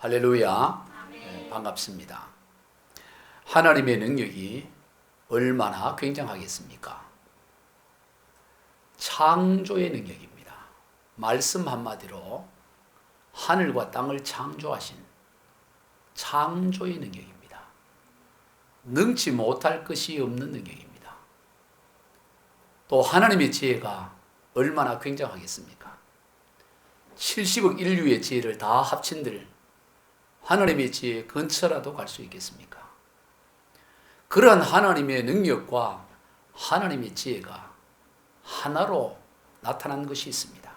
할렐루야. 반갑습니다. 하나님의 능력이 얼마나 굉장하겠습니까? 창조의 능력입니다. 말씀 한마디로 하늘과 땅을 창조하신 창조의 능력입니다. 능치 못할 것이 없는 능력입니다. 또 하나님의 지혜가 얼마나 굉장하겠습니까? 70억 인류의 지혜를 다 합친들 하나님의 지혜 근처라도 갈 수 있겠습니까? 그러한 하나님의 능력과 하나님의 지혜가 하나로 나타난 것이 있습니다.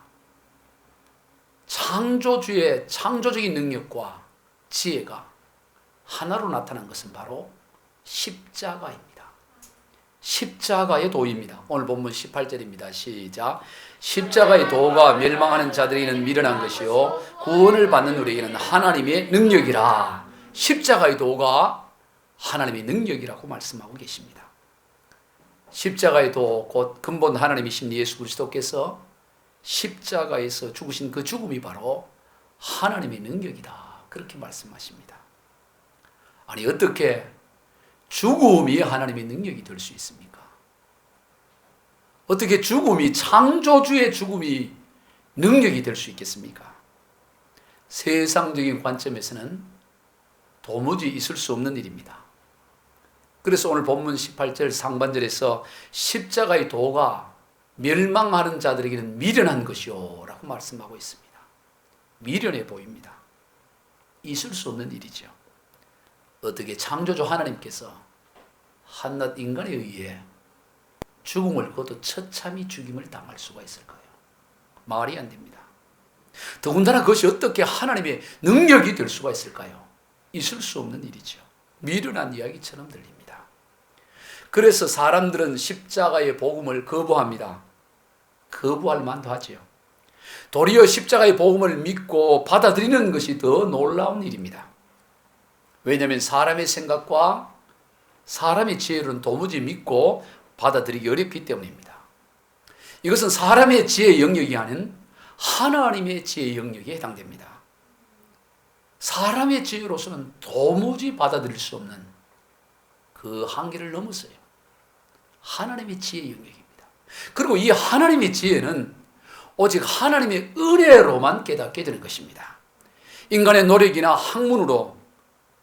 창조주의 창조적인 능력과 지혜가 하나로 나타난 것은 바로 십자가입니다. 십자가의 도입니다. 오늘 본문 18절입니다. 시작. 십자가의 도가 멸망하는 자들에게는 미련한 것이요 구원을 받는 우리에게는 하나님의 능력이라. 십자가의 도가 하나님의 능력이라고 말씀하고 계십니다. 십자가의 도, 곧 근본 하나님이신 예수 그리스도께서 십자가에서 죽으신 그 죽음이 바로 하나님의 능력이다. 그렇게 말씀하십니다. 아니, 어떻게 죽음이 하나님의 능력이 될 수 있습니까? 어떻게 죽음이, 창조주의 죽음이 능력이 될 수 있겠습니까? 세상적인 관점에서는 도무지 있을 수 없는 일입니다. 그래서 오늘 본문 18절 상반절에서 십자가의 도가 멸망하는 자들에게는 미련한 것이요 라고 말씀하고 있습니다. 미련해 보입니다. 있을 수 없는 일이죠. 어떻게 창조주 하나님께서 한낱 인간에 의해 죽음을 그것도 처참히 죽임을 당할 수가 있을까요? 말이 안 됩니다. 더군다나 그것이 어떻게 하나님의 능력이 될 수가 있을까요? 있을 수 없는 일이죠. 미련한 이야기처럼 들립니다. 그래서 사람들은 십자가의 복음을 거부합니다. 거부할 만도 하지요. 도리어 십자가의 복음을 믿고 받아들이는 것이 더 놀라운 일입니다. 왜냐하면 사람의 생각과 사람의 지혜로는 도무지 믿고 받아들이기 어렵기 때문입니다. 이것은 사람의 지혜 영역이 아닌 하나님의 지혜 영역에 해당됩니다. 사람의 지혜로서는 도무지 받아들일 수 없는 그 한계를 넘었어요. 하나님의 지혜 영역입니다. 그리고 이 하나님의 지혜는 오직 하나님의 은혜로만 깨닫게 되는 것입니다. 인간의 노력이나 학문으로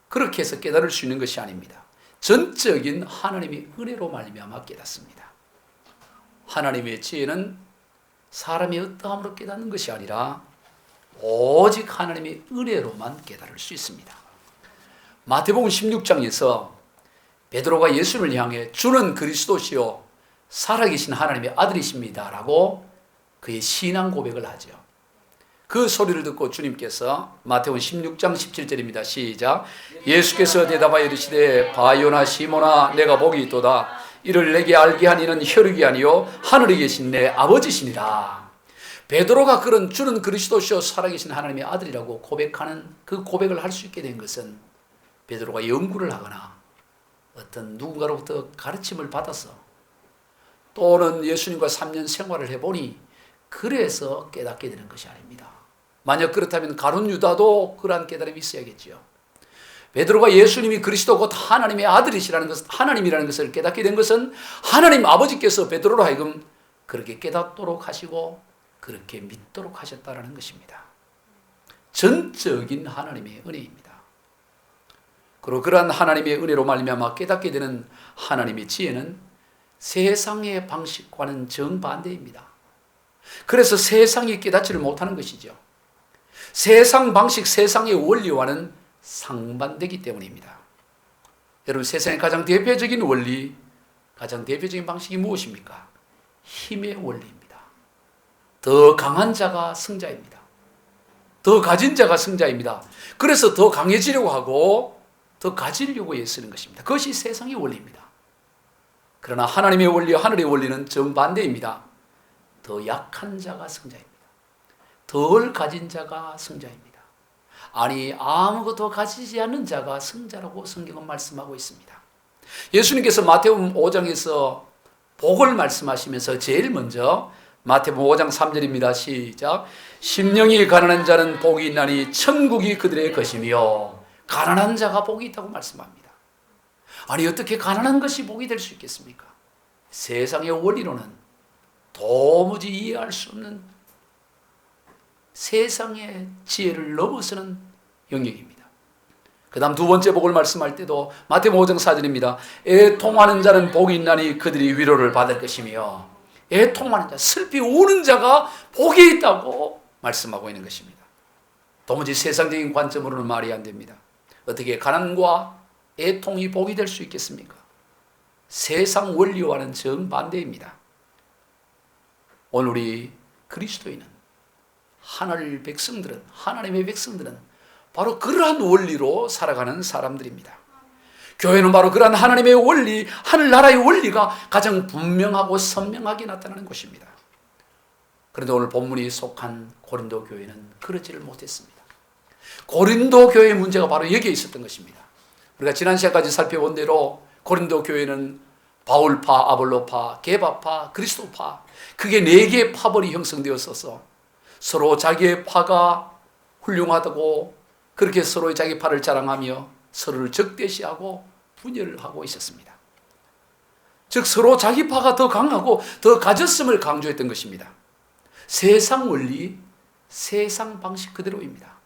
그렇게 해서 깨달을 수 있는 것이 아닙니다. 전적인 하나님의 은혜로 말미암아 깨닫습니다. 하나님의 지혜는 사람의 어떠함으로 깨닫는 것이 아니라 오직 하나님의 은혜로만 깨달을 수 있습니다. 마태복음 16장에서 베드로가 예수를 향해 주는 그리스도시요 살아계신 하나님의 아들이십니다 라고 그의 신앙 고백을 하죠. 그 소리를 듣고 주님께서 마태복음 16장 17절입니다. 시작. 예수께서 대답하여 이르시되 바요나 시모나 내가 복이 있도다. 이를 내게 알게 한 이는 혈육이 아니요 하늘에 계신 내 아버지시니라. 베드로가 그런 주는 그리스도시요 살아계신 하나님의 아들이라고 고백하는 그 고백을 할 수 있게 된 것은 베드로가 연구를 하거나 어떤 누군가로부터 가르침을 받아서 또는 예수님과 3년 생활을 해보니 그래서 깨닫게 되는 것이 아닙니다. 만약 그렇다면 가룟 유다도 그러한 깨달음이 있어야겠지요. 베드로가 예수님이 그리스도 곧 하나님의 아들이시라는 것, 하나님이라는 것을 깨닫게 된 것은 하나님 아버지께서 베드로로 하여금 그렇게 깨닫도록 하시고 그렇게 믿도록 하셨다는 것입니다. 전적인 하나님의 은혜입니다. 그리고 그러한 하나님의 은혜로 말미암아 깨닫게 되는 하나님의 지혜는 세상의 방식과는 정반대입니다. 그래서 세상이 깨닫지를 못하는 것이죠. 세상 방식, 세상의 원리와는 상반되기 때문입니다. 여러분, 세상의 가장 대표적인 원리, 가장 대표적인 방식이 무엇입니까? 힘의 원리입니다. 더 강한 자가 승자입니다. 더 가진 자가 승자입니다. 그래서 더 강해지려고 하고 더 가지려고 애쓰는 것입니다. 그것이 세상의 원리입니다. 그러나 하나님의 원리, 하늘의 원리는 정반대입니다. 더 약한 자가 승자입니다. 덜 가진 자가 승자입니다. 아니, 아무것도 가지지 않는 자가 승자라고 성경은 말씀하고 있습니다. 예수님께서 마태복음 5장에서 복을 말씀하시면서 제일 먼저 마태복음 5장 3절입니다. 시작. 심령이 가난한 자는 복이 있나니 천국이 그들의 것이며. 가난한 자가 복이 있다고 말씀합니다. 아니 어떻게 가난한 것이 복이 될 수 있겠습니까? 세상의 원리로는 도무지 이해할 수 없는 세상의 지혜를 넘어서는 영역입니다. 그 다음 두 번째 복을 말씀할 때도 마태복음 5장 4절입니다. 애통하는 자는 복이 있나니 그들이 위로를 받을 것이며. 애통하는 자, 슬피 우는 자가 복이 있다고 말씀하고 있는 것입니다. 도무지 세상적인 관점으로는 말이 안 됩니다. 어떻게 가난과 애통이 복이 될 수 있겠습니까? 세상 원리와는 정반대입니다. 오늘 우리 그리스도인은 하나님의 백성들은 바로 그러한 원리로 살아가는 사람들입니다. 교회는 바로 그러한 하나님의 원리, 하늘나라의 원리가 가장 분명하고 선명하게 나타나는 곳입니다. 그런데 오늘 본문이 속한 고린도 교회는 그러지를 못했습니다. 고린도 교회의 문제가 바로 여기에 있었던 것입니다. 우리가 지난 시간까지 살펴본 대로 고린도 교회는 바울파, 아볼로파, 게바파, 그리스도파, 그게 4개의 파벌이 형성되었어서 서로 자기의 파가 훌륭하다고 그렇게 서로 자기 파를 자랑하며 서로를 적대시하고 분열을 하고 있었습니다. 즉 서로 자기 파가 더 강하고 더 가졌음을 강조했던 것입니다. 세상 원리, 세상 방식 그대로입니다.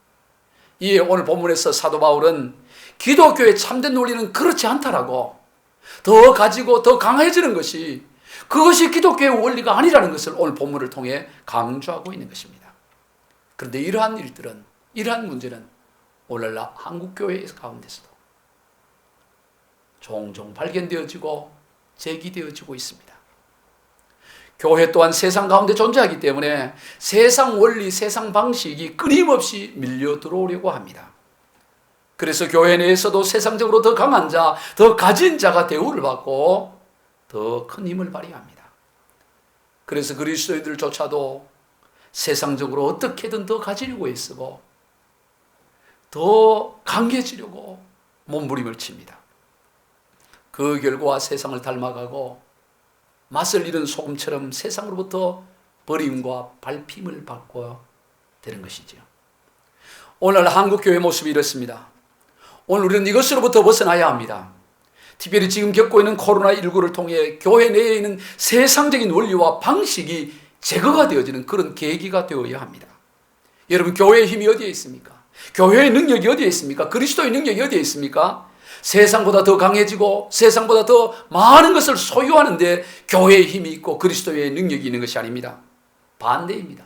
이에 오늘 본문에서 사도 바울은 기독교의 참된 논리는 그렇지 않다라고, 더 가지고 더 강해지는 것이 그것이 기독교의 원리가 아니라는 것을 오늘 본문을 통해 강조하고 있는 것입니다. 그런데 이러한 일들은, 이러한 문제는 오늘날 한국교회 가운데서도 종종 발견되어지고 제기되어지고 있습니다. 교회 또한 세상 가운데 존재하기 때문에 세상 원리, 세상 방식이 끊임없이 밀려 들어오려고 합니다. 그래서 교회 내에서도 세상적으로 더 강한 자, 더 가진 자가 대우를 받고 더 큰 힘을 발휘합니다. 그래서 그리스도인들조차도 세상적으로 어떻게든 더 가지려고 애쓰고 더 강해지려고 몸부림을 칩니다. 그 결과 세상을 닮아가고 맛을 잃은 소금처럼 세상으로부터 버림과 밟힘을 받고 되는 것이죠. 오늘 한국교회 모습이 이렇습니다. 오늘 우리는 이것으로부터 벗어나야 합니다. 특별히 지금 겪고 있는 코로나19를 통해 교회 내에 있는 세상적인 원리와 방식이 제거가 되어지는 그런 계기가 되어야 합니다. 여러분, 교회의 힘이 어디에 있습니까? 교회의 능력이 어디에 있습니까? 그리스도의 능력이 어디에 있습니까? 세상보다 더 강해지고 세상보다 더 많은 것을 소유하는데 교회의 힘이 있고 그리스도의 능력이 있는 것이 아닙니다. 반대입니다.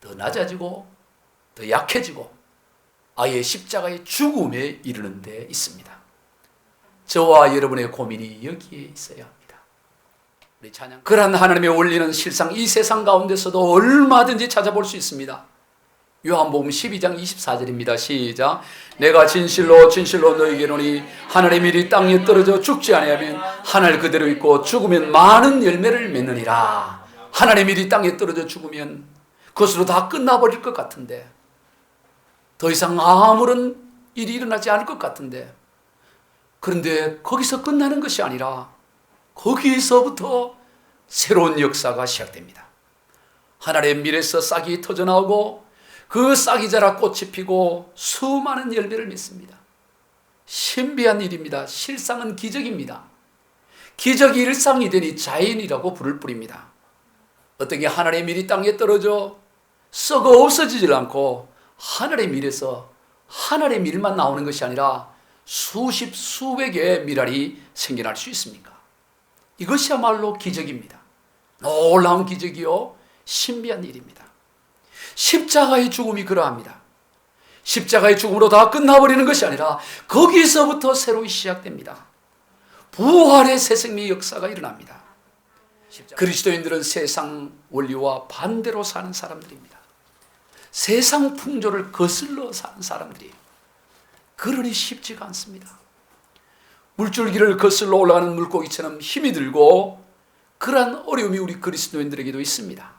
더 낮아지고 더 약해지고 아예 십자가의 죽음에 이르는 데 있습니다. 저와 여러분의 고민이 여기에 있어야 합니다. 우리 찬양, 그러한 하나님의 원리는 실상 이 세상 가운데서도 얼마든지 찾아볼 수 있습니다. 요한복음 12장 24절입니다. 시작. 내가 진실로 진실로 너희에게 이르노니 하늘의 밀이 땅에 떨어져 죽지 아니하면 하늘 그대로 있고 죽으면 많은 열매를 맺느니라. 하늘의 밀이 땅에 떨어져 죽으면 그것으로 다 끝나버릴 것 같은데, 더 이상 아무런 일이 일어나지 않을 것 같은데, 그런데 거기서 끝나는 것이 아니라 거기서부터 새로운 역사가 시작됩니다. 하늘의 밀에서 싹이 터져나오고 그 싹이 자라 꽃이 피고 수많은 열매를 맺습니다. 신비한 일입니다. 실상은 기적입니다. 기적이 일상이 되니 자연이라고 부를 뿐입니다. 어떻게 하늘의 밀이 땅에 떨어져 썩어 없어지질 않고 하늘의 밀에서 하늘의 밀만 나오는 것이 아니라 수십 수백 개의 밀알이 생겨날 수 있습니까? 이것이야말로 기적입니다. 놀라운 기적이요 신비한 일입니다. 십자가의 죽음이 그러합니다. 십자가의 죽음으로 다 끝나버리는 것이 아니라 거기서부터 새로 시작됩니다. 부활의 새 생명의 역사가 일어납니다. 그리스도인들은 세상 원리와 반대로 사는 사람들입니다. 세상 풍조를 거슬러 사는 사람들이에요. 그러니 쉽지가 않습니다. 물줄기를 거슬러 올라가는 물고기처럼 힘이 들고 그러한 어려움이 우리 그리스도인들에게도 있습니다.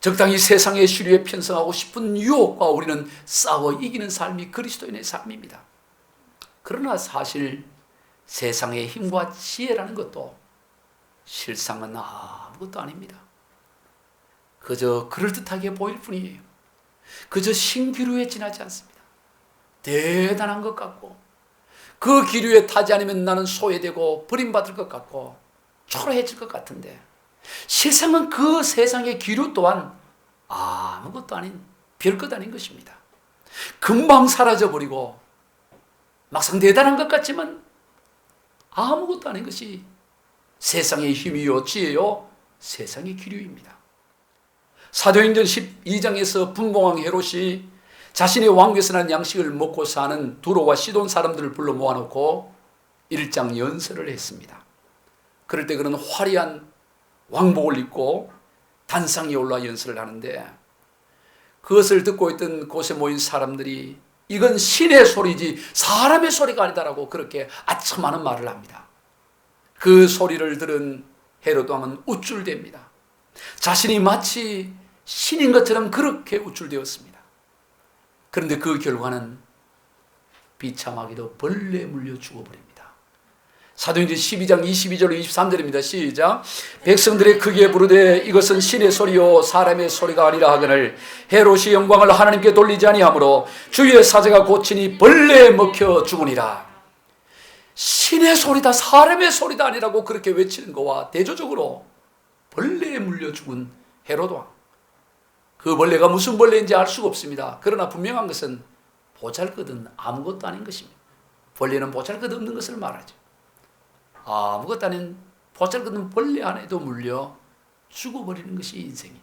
적당히 세상의 시류에 편성하고 싶은 유혹과 우리는 싸워 이기는 삶이 그리스도인의 삶입니다. 그러나 사실 세상의 힘과 지혜라는 것도 실상은 아무것도 아닙니다. 그저 그럴듯하게 보일 뿐이에요. 그저 신기루에 지나지 않습니다. 대단한 것 같고 그 기류에 타지 않으면 나는 소외되고 버림받을 것 같고 초라해질 것 같은데 실상은 그 세상의 기류 또한 아무것도 아닌 별것 아닌 것입니다. 금방 사라져버리고 막상 대단한 것 같지만 아무것도 아닌 것이 세상의 힘이요 지혜요 세상의 기류입니다. 사도행전 12장에서 분봉왕 헤롯이 자신의 왕국에서 난 양식을 먹고 사는 두로와 시돈 사람들을 불러 모아놓고 일장 연설을 했습니다. 그럴 때 그는 화려한 왕복을 입고 단상에 올라 연설을 하는데 그것을 듣고 있던 곳에 모인 사람들이 이건 신의 소리지 사람의 소리가 아니다라고 그렇게 아첨하는 말을 합니다. 그 소리를 들은 헤롯 왕은 우쭐댑니다. 자신이 마치 신인 것처럼 그렇게 우쭐대었습니다. 그런데 그 결과는 비참하게도 벌레에 물려 죽어버립니다. 사도행전 12장 22절 23절입니다. 시작. 백성들의 크게 부르되 이것은 신의 소리요 사람의 소리가 아니라 하거늘 헤롯이 영광을 하나님께 돌리지 아니하므로 주의 사제가 고치니 벌레에 먹혀 죽으니라. 신의 소리다 사람의 소리다 아니라고 그렇게 외치는 거와 대조적으로 벌레에 물려 죽은 헤롯 왕. 그 벌레가 무슨 벌레인지 알 수가 없습니다. 그러나 분명한 것은 보잘것은 아무것도 아닌 것입니다. 벌레는 보잘것 없는 것을 말하죠. 아무것도 아닌 보잘것없는 벌레 안에도 물려 죽어버리는 것이 인생이에요.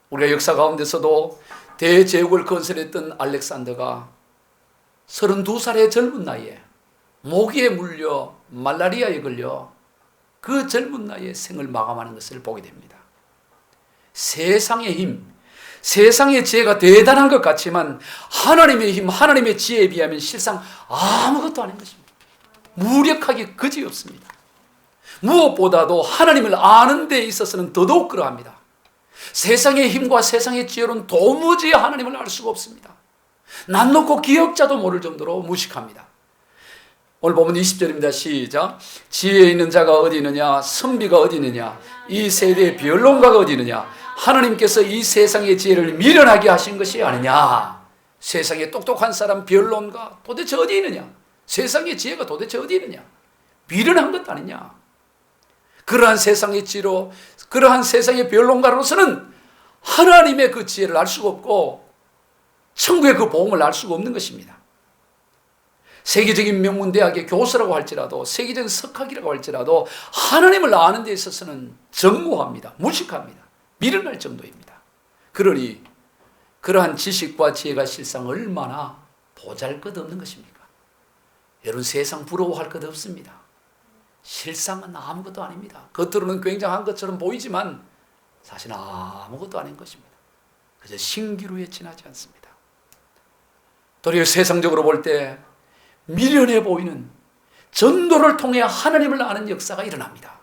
우리가 역사 가운데서도 대제국을 건설했던 알렉산더가 32살의 젊은 나이에 모기에 물려 말라리아에 걸려 그 젊은 나이에 생을 마감하는 것을 보게 됩니다. 세상의 힘, 세상의 지혜가 대단한 것 같지만 하나님의 힘, 하나님의 지혜에 비하면 실상 아무것도 아닌 것입니다. 무력하기 그지없습니다. 무엇보다도 하나님을 아는 데 있어서는 더더욱 그러합니다. 세상의 힘과 세상의 지혜로는 도무지 하나님을 알 수가 없습니다. 난 놓고 기억자도 모를 정도로 무식합니다. 오늘 보면 20절입니다. 시작. 지혜에 있는 자가 어디 있느냐, 선비가 어디 있느냐, 이 세대의 변론가가 어디 있느냐. 하나님께서 이 세상의 지혜를 미련하게 하신 것이 아니냐. 세상에 똑똑한 사람 변론가 도대체 어디 있느냐. 세상의 지혜가 도대체 어디 있느냐. 미련한 것 아니냐. 그러한 세상의 지혜로, 그러한 세상의 변론가로서는 하나님의 그 지혜를 알 수가 없고 천국의 그 복음을 알 수가 없는 것입니다. 세계적인 명문대학의 교수라고 할지라도 세계적인 석학이라고 할지라도 하나님을 아는 데 있어서는 전무합니다. 무식합니다. 미련할 정도입니다. 그러니 그러한 지식과 지혜가 실상 얼마나 보잘것없는 것입니까? 여러분 세상 부러워할 것 없습니다. 실상은 아무것도 아닙니다. 겉으로는 굉장한 것처럼 보이지만 사실은 아무것도 아닌 것입니다. 그저 신기루에 지나지 않습니다. 도리어 세상적으로 볼 때 미련해 보이는 전도를 통해 하나님을 아는 역사가 일어납니다.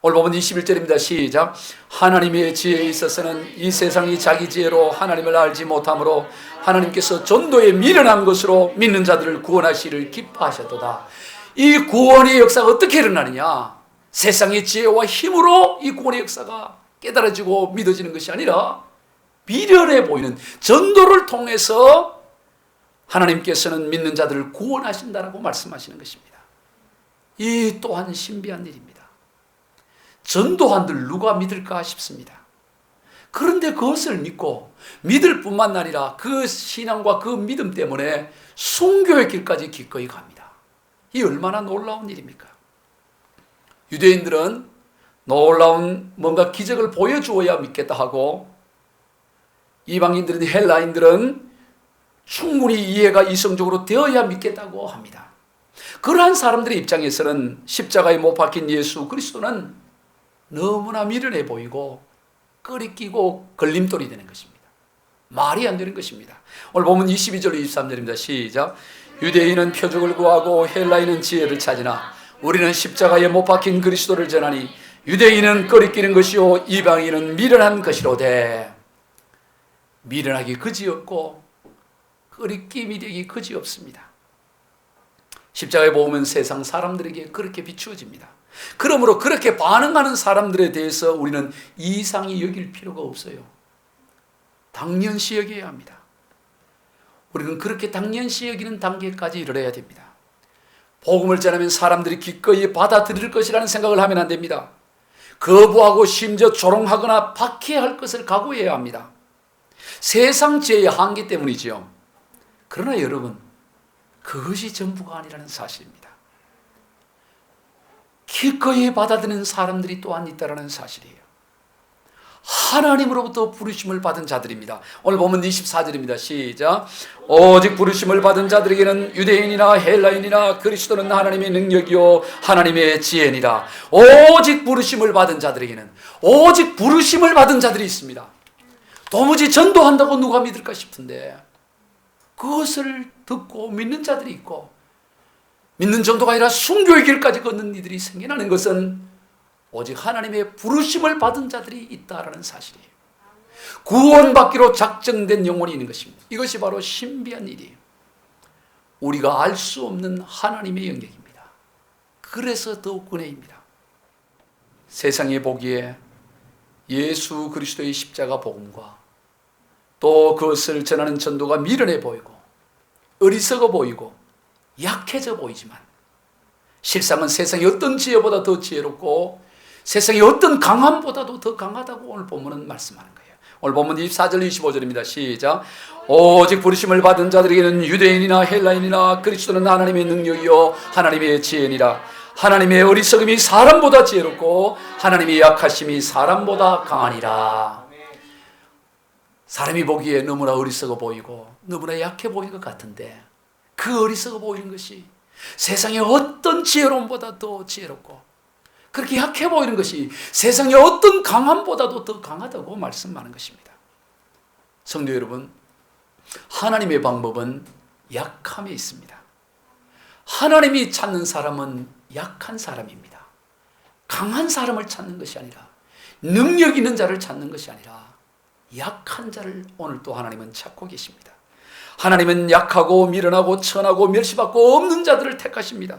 오늘 보면 21절입니다. 시작. 하나님의 지혜에 있어서는 이 세상이 자기 지혜로 하나님을 알지 못하므로 하나님께서 전도에 미련한 것으로 믿는 자들을 구원하시기를 기뻐하셨도다. 이 구원의 역사가 어떻게 일어나느냐? 세상의 지혜와 힘으로 이 구원의 역사가 깨달아지고 믿어지는 것이 아니라 미련해 보이는 전도를 통해서 하나님께서는 믿는 자들을 구원하신다라고 말씀하시는 것입니다. 이 또한 신비한 일입니다. 전도한들 누가 믿을까 싶습니다. 그런데 그것을 믿고 믿을 뿐만 아니라 그 신앙과 그 믿음 때문에 순교의 길까지 기꺼이 갑니다. 이 얼마나 놀라운 일입니까? 유대인들은 놀라운 뭔가 기적을 보여주어야 믿겠다 하고 이방인들은 헬라인들은 충분히 이해가 이성적으로 되어야 믿겠다고 합니다. 그러한 사람들의 입장에서는 십자가에 못 박힌 예수 그리스도는 너무나 미련해 보이고 꺼리끼고 걸림돌이 되는 것입니다. 말이 안 되는 것입니다. 오늘 보면 22절 23절입니다. 시작. 유대인은 표적을 구하고 헬라인은 지혜를 찾으나 우리는 십자가에 못 박힌 그리스도를 전하니 유대인은 꺼리끼는 것이요 이방인은 미련한 것이로되. 미련하기 그지없고 꺼리끼 미력이 그지없습니다. 십자가의 복음은 세상 사람들에게 그렇게 비추어집니다. 그러므로 그렇게 반응하는 사람들에 대해서 우리는 이상히 여길 필요가 없어요. 당연시 여겨야 합니다. 우리는 그렇게 당연시 여기는 단계까지 이르러야 됩니다. 복음을 전하면 사람들이 기꺼이 받아들일 것이라는 생각을 하면 안 됩니다. 거부하고 심지어 조롱하거나 박해할 것을 각오해야 합니다. 세상 지혜의 한계 때문이지요. 그러나 여러분, 그것이 전부가 아니라는 사실입니다. 기꺼이 받아들이는 사람들이 또한 있다는 사실이에요. 하나님으로부터 부르심을 받은 자들입니다. 오늘 보면 24절입니다. 시작. 오직 부르심을 받은 자들에게는 유대인이나 헬라인이나 그리스도는 하나님의 능력이요 하나님의 지혜니라. 오직 부르심을 받은 자들에게는, 오직 부르심을 받은 자들이 있습니다. 도무지 전도한다고 누가 믿을까 싶은데 그것을 듣고 믿는 자들이 있고, 믿는 정도가 아니라 순교의 길까지 걷는 이들이 생겨나는 것은 오직 하나님의 부르심을 받은 자들이 있다라는 사실이에요. 구원받기로 작정된 영혼이 있는 것입니다. 이것이 바로 신비한 일이에요. 우리가 알 수 없는 하나님의 영역입니다. 그래서 더욱 은혜입니다. 세상에 보기에 예수 그리스도의 십자가 복음과 또 그것을 전하는 전도가 미련해 보이고 어리석어 보이고 약해져 보이지만 실상은 세상의 어떤 지혜보다 더 지혜롭고 세상의 어떤 강함보다도 더 강하다고 오늘 본문은 말씀하는 거예요. 오늘 본문 24절 25절입니다. 시작. 오직 부르심을 받은 자들에게는 유대인이나 헬라인이나 그리스도는 하나님의 능력이요 하나님의 지혜니라. 하나님의 어리석음이 사람보다 지혜롭고 하나님의 약하심이 사람보다 강하니라. 사람이 보기에 너무나 어리석어 보이고 너무나 약해 보이는 것 같은데 그 어리석어 보이는 것이 세상의 어떤 지혜로움보다 더 지혜롭고 그렇게 약해 보이는 것이 세상의 어떤 강함보다도 더 강하다고 말씀하는 것입니다. 성도 여러분, 하나님의 방법은 약함에 있습니다. 하나님이 찾는 사람은 약한 사람입니다. 강한 사람을 찾는 것이 아니라 능력 있는 자를 찾는 것이 아니라 약한 자를 오늘 또 하나님은 찾고 계십니다. 하나님은 약하고 미련하고 천하고 멸시받고 없는 자들을 택하십니다.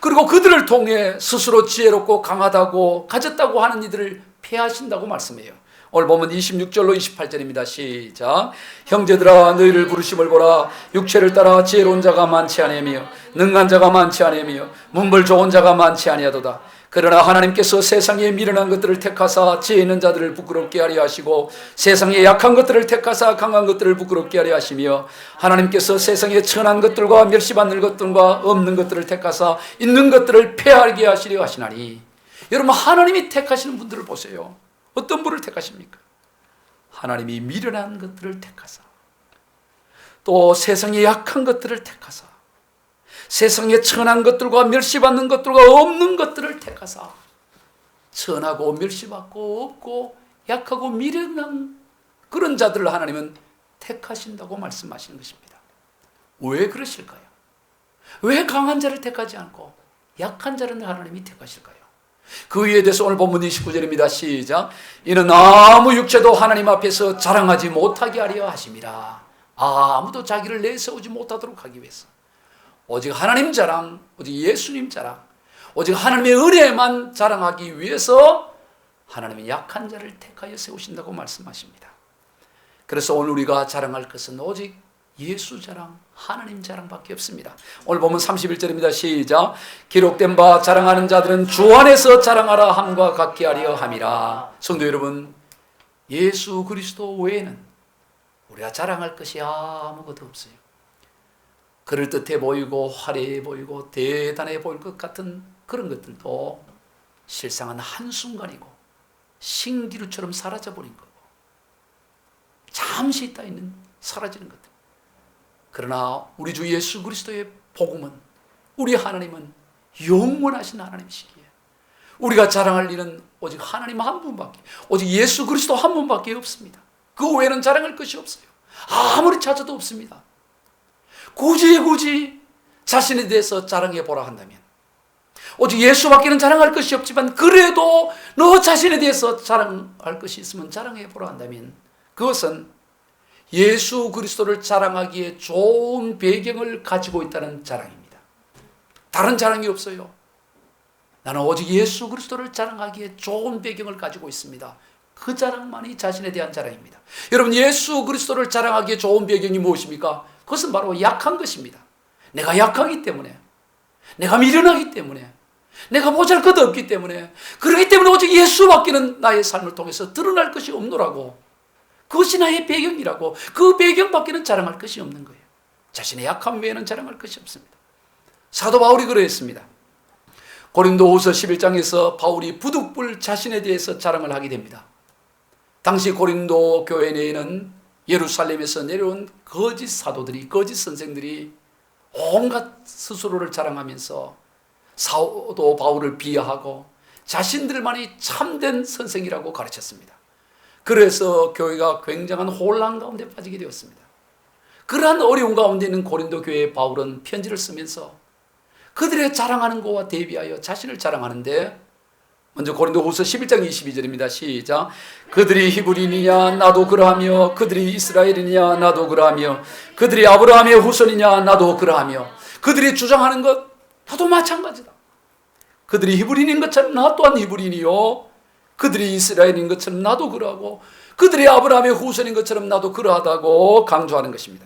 그리고 그들을 통해 스스로 지혜롭고 강하다고 가졌다고 하는 이들을 폐하신다고 말씀해요. 오늘 보면 26절로 28절입니다. 시작. 형제들아 너희를 부르심을 보라. 육체를 따라 지혜로운 자가 많지 아니하며 능한 자가 많지 아니하며 문벌 좋은 자가 많지 아니하도다. 그러나 하나님께서 세상에 미련한 것들을 택하사 지혜 있는 자들을 부끄럽게 하려 하시고 세상에 약한 것들을 택하사 강한 것들을 부끄럽게 하려 하시며 하나님께서 세상에 천한 것들과 멸시받는 것들과 없는 것들을 택하사 있는 것들을 폐하게 하시려 하시나니. 여러분, 하나님이 택하시는 분들을 보세요. 어떤 분을 택하십니까? 하나님이 미련한 것들을 택하사 또 세상에 약한 것들을 택하사 세상에 천한 것들과 멸시받는 것들과 없는 것들을 택하사 천하고 멸시받고 없고 약하고 미련한 그런 자들을 하나님은 택하신다고 말씀하시는 것입니다. 왜 그러실까요? 왜 강한 자를 택하지 않고 약한 자를 하나님이 택하실까요? 그 이유에 대해서 오늘 본문 29절입니다. 시작. 이는 아무 육체도 하나님 앞에서 자랑하지 못하게 하려 하심이라. 아무도 자기를 내세우지 못하도록 하기 위해서 오직 하나님 자랑, 오직 예수님 자랑, 오직 하나님의 은혜만 자랑하기 위해서 하나님은 약한 자를 택하여 세우신다고 말씀하십니다. 그래서 오늘 우리가 자랑할 것은 오직 예수 자랑, 하나님 자랑밖에 없습니다. 오늘 보면 31절입니다. 시작. 기록된 바 자랑하는 자들은 주 안에서 자랑하라 함과 같게 하려 함이라. 성도 여러분, 예수 그리스도 외에는 우리가 자랑할 것이 아무것도 없어요. 그럴듯해 보이고 화려해 보이고 대단해 보일 것 같은 그런 것들도 실상은 한순간이고 신기루처럼 사라져버린 거고 잠시 있다 있는 사라지는 것들. 그러나 우리 주 예수 그리스도의 복음은, 우리 하나님은 영원하신 하나님이시기에 우리가 자랑할 일은 오직 하나님 한 분밖에, 오직 예수 그리스도 한 분밖에 없습니다. 그 외에는 자랑할 것이 없어요. 아무리 찾아도 없습니다. 굳이 자신에 대해서 자랑해 보라 한다면 오직 예수밖에는 자랑할 것이 없지만 그래도 너 자신에 대해서 자랑할 것이 있으면 자랑해 보라 한다면 그것은 예수 그리스도를 자랑하기에 좋은 배경을 가지고 있다는 자랑입니다. 다른 자랑이 없어요. 나는 오직 예수 그리스도를 자랑하기에 좋은 배경을 가지고 있습니다. 그 자랑만이 자신에 대한 자랑입니다. 여러분, 예수 그리스도를 자랑하기에 좋은 배경이 무엇입니까? 그것은 바로 약한 것입니다. 내가 약하기 때문에, 내가 미련하기 때문에, 내가 보잘것없기 때문에, 그렇기 때문에 오직 예수밖에는 나의 삶을 통해서 드러날 것이 없노라고. 그것이 나의 배경이라고. 그 배경밖에는 자랑할 것이 없는 거예요. 자신의 약함 외에는 자랑할 것이 없습니다. 사도 바울이 그러했습니다. 고린도후서 11장에서 바울이 부득불 자신에 대해서 자랑을 하게 됩니다. 당시 고린도 교회 내에는 예루살렘에서 내려온 거짓 사도들이, 거짓 선생들이 온갖 스스로를 자랑하면서 사도 바울을 비하하고 자신들만이 참된 선생이라고 가르쳤습니다. 그래서 교회가 굉장한 혼란 가운데 빠지게 되었습니다. 그러한 어려운 가운데 있는 고린도 교회의 바울은 편지를 쓰면서 그들의 자랑하는 것과 대비하여 자신을 자랑하는데, 먼저 고린도후서 11장 22절입니다. 시작. 그들이 히브리인이냐 나도 그러하며 그들이 이스라엘이냐 나도 그러하며 그들이 아브라함의 후손이냐 나도 그러하며 그들이 주장하는 것 나도 마찬가지다. 그들이 히브리인인 것처럼 나 또한 히브리인이요, 그들이 이스라엘인 것처럼 나도 그러하고 그들이 아브라함의 후손인 것처럼 나도 그러하다고 강조하는 것입니다.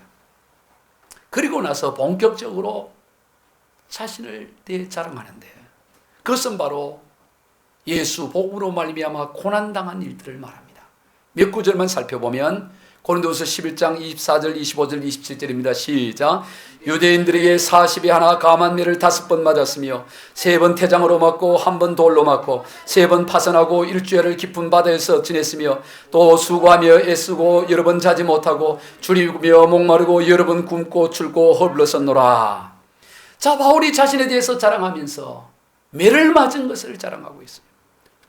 그리고 나서 본격적으로 자신을 대해 자랑하는데, 그것은 바로 예수 복음으로 말미암아 고난당한 일들을 말합니다. 몇 구절만 살펴보면 고린도후서 11장 24절, 25절, 27절입니다. 시작. 유대인들에게 40에 하나 감한 매를 5번 맞았으며 3번 태장으로 맞고 1번 돌로 맞고 3번 파선하고 일주일을 깊은 바다에서 지냈으며 또 수고하며 애쓰고 여러 번 자지 못하고 줄이며 목마르고 여러 번 굶고 춥고 허물었었노라. 자, 바울이 자신에 대해서 자랑하면서 매를 맞은 것을 자랑하고 있습니다.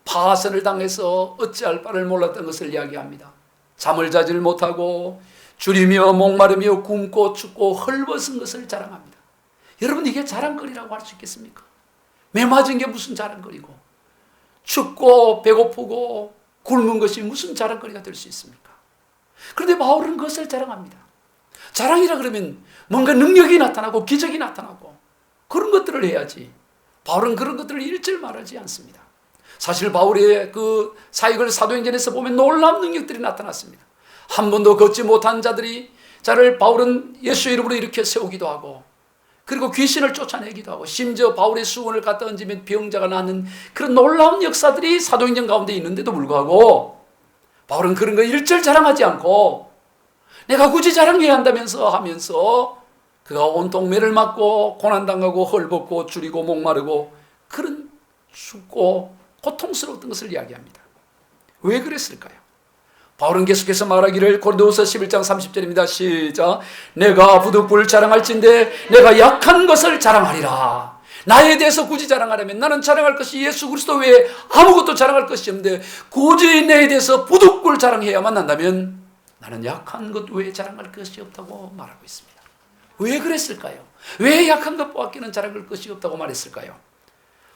파선을 당해서 어찌할 바를 몰랐던 것을 이야기합니다. 잠을 자질 못하고 줄이며 목마르며 굶고 춥고 헐벗은 것을 자랑합니다. 여러분, 이게 자랑거리라고 할 수 있겠습니까? 매 맞은 게 무슨 자랑거리고, 춥고 배고프고 굶은 것이 무슨 자랑거리가 될 수 있습니까? 그런데 바울은 그것을 자랑합니다. 자랑이라 그러면 뭔가 능력이 나타나고 기적이 나타나고 그런 것들을 해야지, 바울은 그런 것들을 일절 말하지 않습니다. 사실 바울의 그 사역을 사도행전에서 보면 놀라운 능력들이 나타났습니다. 한 번도 걷지 못한 자를 바울은 예수 이름으로 일으켜 세우기도 하고, 그리고 귀신을 쫓아내기도 하고, 심지어 바울의 수건을 갖다 얹으면 병자가 낫는 그런 놀라운 역사들이 사도행전 가운데 있는데도 불구하고 바울은 그런 거 일절 자랑하지 않고, 내가 굳이 자랑해야 한다면서 하면서 그가 온통 매를 맞고 고난당하고 헐벗고 줄이고 목마르고 그런 춥고 고통스러웠던 것을 이야기합니다. 왜 그랬을까요? 바울은 계속해서 말하기를, 고린도후서 11장 30절입니다. 시작. 내가 부득불 자랑할진대 내가 약한 것을 자랑하리라. 나에 대해서 굳이 자랑하려면 나는 자랑할 것이 예수 그리스도 외에 아무것도 자랑할 것이 없는데, 굳이 내에 대해서 부득불 자랑해야만 한다면 나는 약한 것 외에 자랑할 것이 없다고 말하고 있습니다. 왜 그랬을까요? 왜 약한 것밖에는 자랑할 것이 없다고 말했을까요?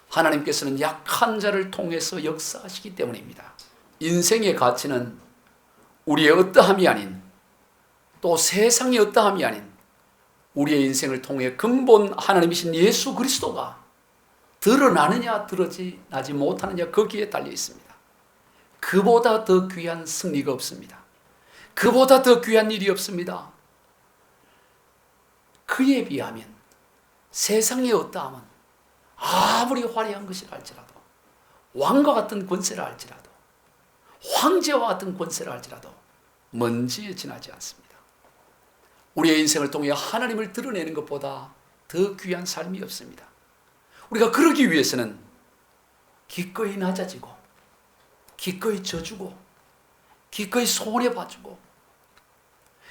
하나님께서는 약한 자를 통해서 역사하시기 때문입니다. 인생의 가치는 우리의 어떠함이 아닌, 또 세상의 어떠함이 아닌 우리의 인생을 통해 근본 하나님이신 예수 그리스도가 드러나느냐 드러나지 못하느냐, 거기에 달려 있습니다. 그보다 더 귀한 승리가 없습니다. 그보다 더 귀한 일이 없습니다. 그에 비하면 세상의 어떠함은 아무리 화려한 것이라 할지라도, 왕과 같은 권세라 할지라도, 황제와 같은 권세라 할지라도 먼지에 지나지 않습니다. 우리의 인생을 통해 하나님을 드러내는 것보다 더 귀한 삶이 없습니다. 우리가 그러기 위해서는 기꺼이 낮아지고, 기꺼이 져주고, 기꺼이 손해봐주고,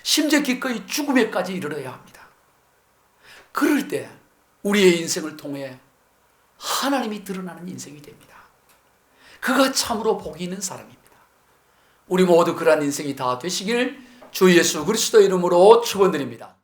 심지어 기꺼이 죽음에까지 이르러야 합니다. 그럴 때 우리의 인생을 통해 하나님이 드러나는 인생이 됩니다. 그가 참으로 복이 있는 사람입니다. 우리 모두 그러한 인생이 다 되시길 주 예수 그리스도 이름으로 축원드립니다.